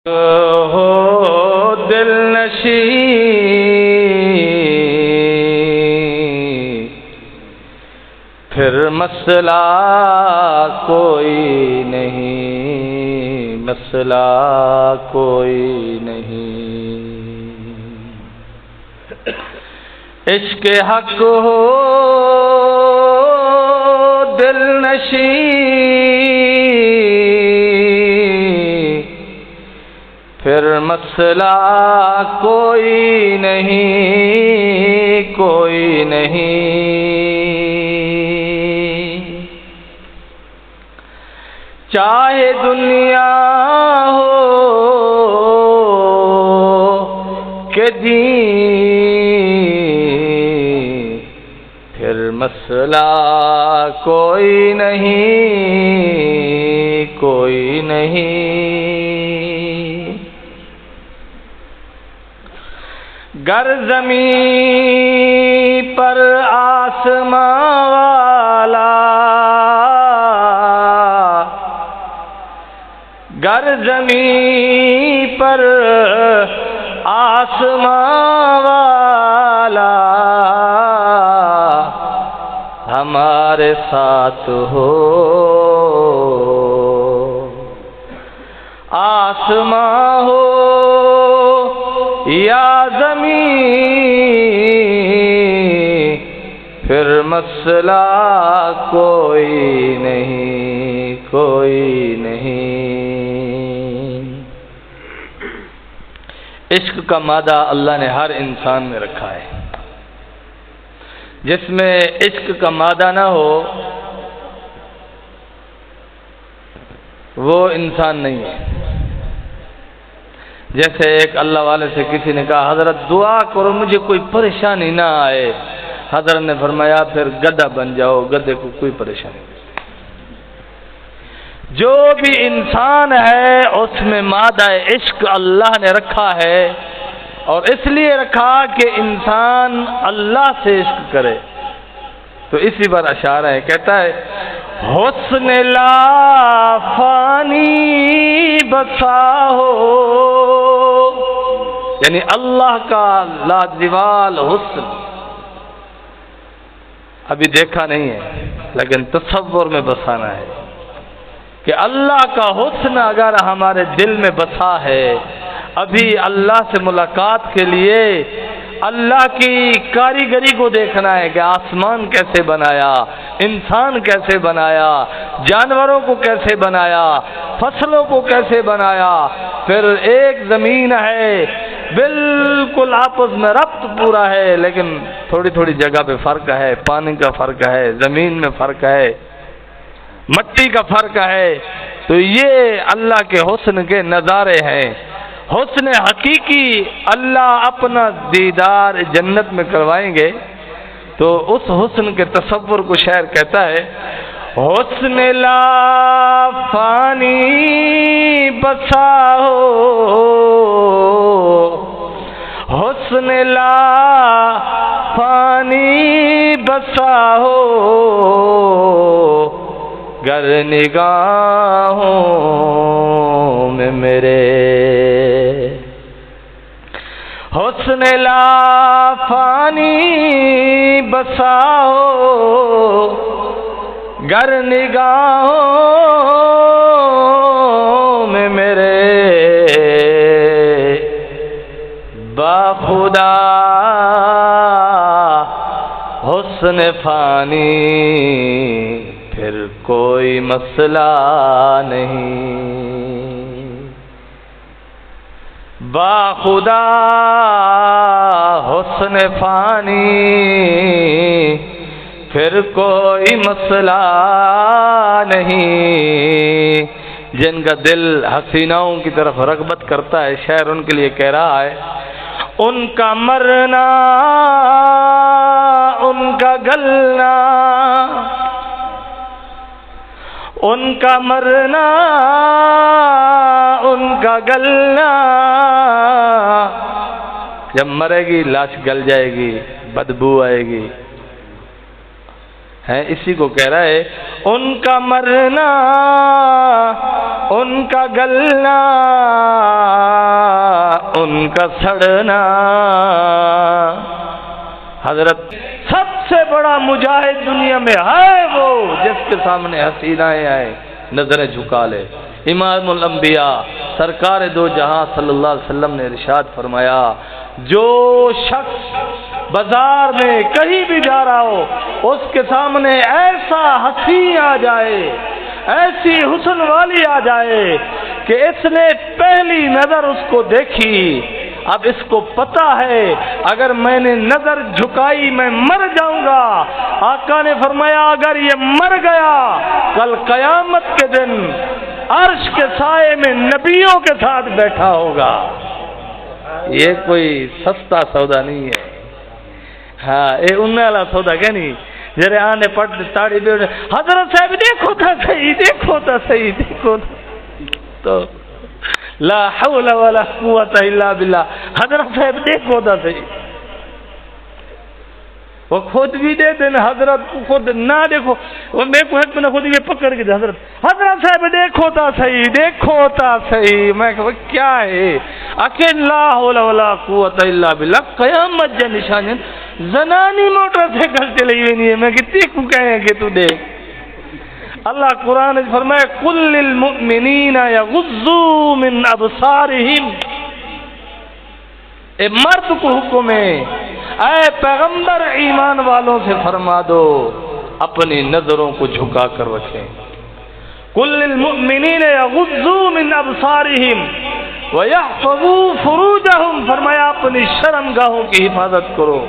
ہو دل نشین پھر مسئلہ کوئی نہیں، مسئلہ کوئی نہیں۔ عشق حق ہو دل نشین پھر مسئلہ کوئی نہیں، کوئی نہیں۔ چاہے دنیا ہو کہ دین پھر مسئلہ کوئی نہیں، کوئی نہیں۔ گر زمین پر آسمان والا، گر زمین پر آسمان والا ہمارے ساتھ ہو، آسمان ہو یا زمین پھر مسئلہ کوئی نہیں، کوئی نہیں۔ عشق کا مادہ اللہ نے ہر انسان میں رکھا ہے۔ جس میں عشق کا مادہ نہ ہو وہ انسان نہیں ہے۔ جیسے ایک اللہ والے سے کسی نے کہا حضرت دعا کرو مجھے کوئی پریشانی نہ آئے، حضرت نے فرمایا پھر گدھا بن جاؤ، گدھے کو کوئی پریشانی نہیں۔ جو بھی انسان ہے اس میں مادہ عشق اللہ نے رکھا ہے، اور اس لیے رکھا کہ انسان اللہ سے عشق کرے۔ تو اسی پر اشارہ ہے، کہتا ہے حسن لا فانی بسا ہو، یعنی اللہ کا لازوال حسن ابھی دیکھا نہیں ہے لیکن تصور میں بسانا ہے کہ اللہ کا حسن اگر ہمارے دل میں بسا ہے، ابھی اللہ سے ملاقات کے لیے اللہ کی کاریگری کو دیکھنا ہے کہ آسمان کیسے بنایا، انسان کیسے بنایا، جانوروں کو کیسے بنایا، فصلوں کو کیسے بنایا، پھر ایک زمین ہے بالکل آپس میں ربط پورا ہے لیکن تھوڑی تھوڑی جگہ پہ فرق ہے، پانی کا فرق ہے، زمین میں فرق ہے، مٹی کا فرق ہے۔ تو یہ اللہ کے حسن کے نظارے ہیں۔ حسن حقیقی اللہ اپنا دیدار جنت میں کروائیں گے تو اس حسن کے تصور کو شاعر کہتا ہے حسن لا فانی بسا ہو، حسن لا فانی بسا ہو، گر نگاہوں میں میرے حسن لا فانی بسا ہو، گر نگاہوں میں میرے باخدا حسن فانی پھر کوئی مسئلہ نہیں، باخدا حسن فانی پھر کوئی مسئلہ نہیں۔ جن کا دل حسیناؤں کی طرف رغبت کرتا ہے، شاعر ان کے لیے کہہ رہا ہے ان کا مرنا ان کا گلنا، ان کا مرنا ان کا گلنا، جب مرے گی لاش گل جائے گی، بدبو آئے گی، ہے اسی کو کہہ رہا ہے ان کا مرنا ان کا گلنا کا سڑنا. حضرت سب سے بڑا مجاہد دنیا میں ہے وہ جس کے سامنے حسینائیں آئے نظریں جھکا لے. امام الانبیاء سرکار دو جہاں صلی اللہ علیہ وسلم نے ارشاد فرمایا جو شخص بازار میں کہیں بھی جا رہا ہو اس کے سامنے ایسا حسین آ جائے ایسی حسن والی آ جائے کہ اس نے پہلی نظر اس کو دیکھی اب اس کو پتا ہے اگر میں نے نظر جھکائی میں مر جاؤں گا. آقا نے فرمایا اگر یہ مر گیا کل قیامت کے دن عرش کے سائے میں نبیوں کے ساتھ بیٹھا ہوگا. یہ کوئی سستا سودا نہیں ہے. ہاں یہ انہیں والا سودا کہ نہیں جرے آنے پڑھ تاڑی بھی حضرت صاحب دیکھو تھا صحیح دیکھو تھا صحیح دیکھو تھا تو لا حول ولا قوت الا باللہ. حضرت صاحب دیکھو تھا صحیح وہ خود بھی دے دیں حضرت کو خود نہ دیکھو وہ میں کو ایک میں خود ہی پکڑ کے دے حضرت صاحب دیکھو تا صحیح میں کہ کیا ہے اکن لا حول ولا قوت الا باللہ. قیامت جا نشان زنانی موٹر سائیکل چلی ہوئی نہیں ہے میں کتنی کو کہیں کہ تو دیکھ. اللہ قرآن نے فرمایا قل للمؤمنین یغضوا من ابصارہم. اے مرد کو حکم ہے اے پیغمبر ایمان والوں سے فرما دو اپنی نظروں کو جھکا کر رکھیں. قل للمؤمنین یغضوا من ابصارہم ویحفظوا فروجہم. فرمایا اپنی شرمگاہوں کی حفاظت کرو.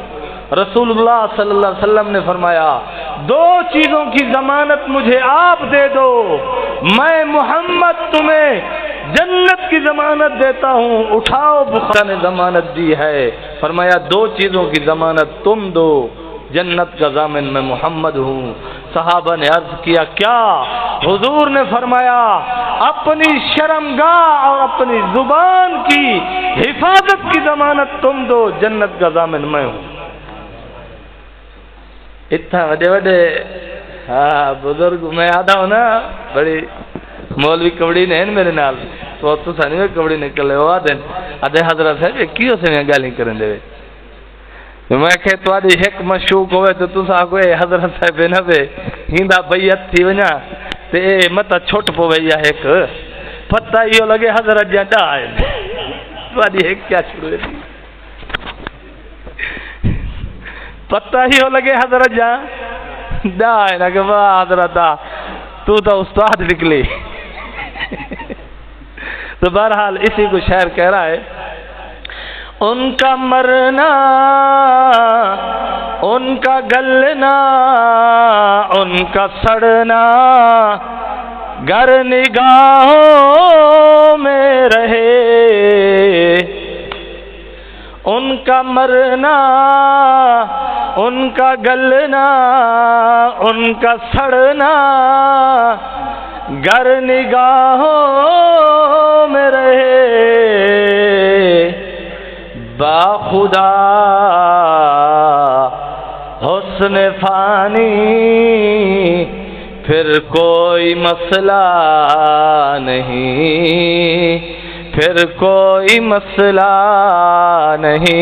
رسول اللہ صلی اللہ علیہ وسلم نے فرمایا دو چیزوں کی ضمانت مجھے آپ دے دو میں محمد تمہیں جنت کی ضمانت دیتا ہوں. اٹھاؤ بخاری نے ضمانت دی ہے فرمایا دو چیزوں کی ضمانت تم دو جنت کا ضامن میں محمد ہوں. صحابہ نے عرض کیا کیا؟ حضور نے فرمایا اپنی شرمگاہ اور اپنی زبان کی حفاظت کی ضمانت تم دو جنت کا ضامن میں ہوں. اتنا وڈے وڈے ہاں بزرگ میں آدھا ہوں نا بڑی مولوی کبڑی نے میرے نال تو سانی میں کبڑی نکلے وہ آدھے حضرت صاحب کیوں سے میں گالی کریں دے میں کہ تواڈی ایک مشوق ہوئے تو تسا کو حضرت صاحب نہ وے ہیندا بیعت تھی ونیا تے متا چھوٹ پوے یا ایک پتہ یہ لگے حضرت جا ہے تواڈی ایک کیا شروع ہے پتہ ہی ہو لگے حضرت جا ہے نا کہ واہ حضرت تو استاد نکلی. تو بہرحال اسی کو شاعر کہہ رہا ہے ان کا مرنا ان کا گلنا ان کا سڑنا گر نگاہوں میں رہے. ان کا مرنا ان کا گلنا ان کا سڑنا گر نگاہوں میں رہے. باخدا حسن فانی پھر کوئی مسئلہ نہیں پھر کوئی مسئلہ نہیں.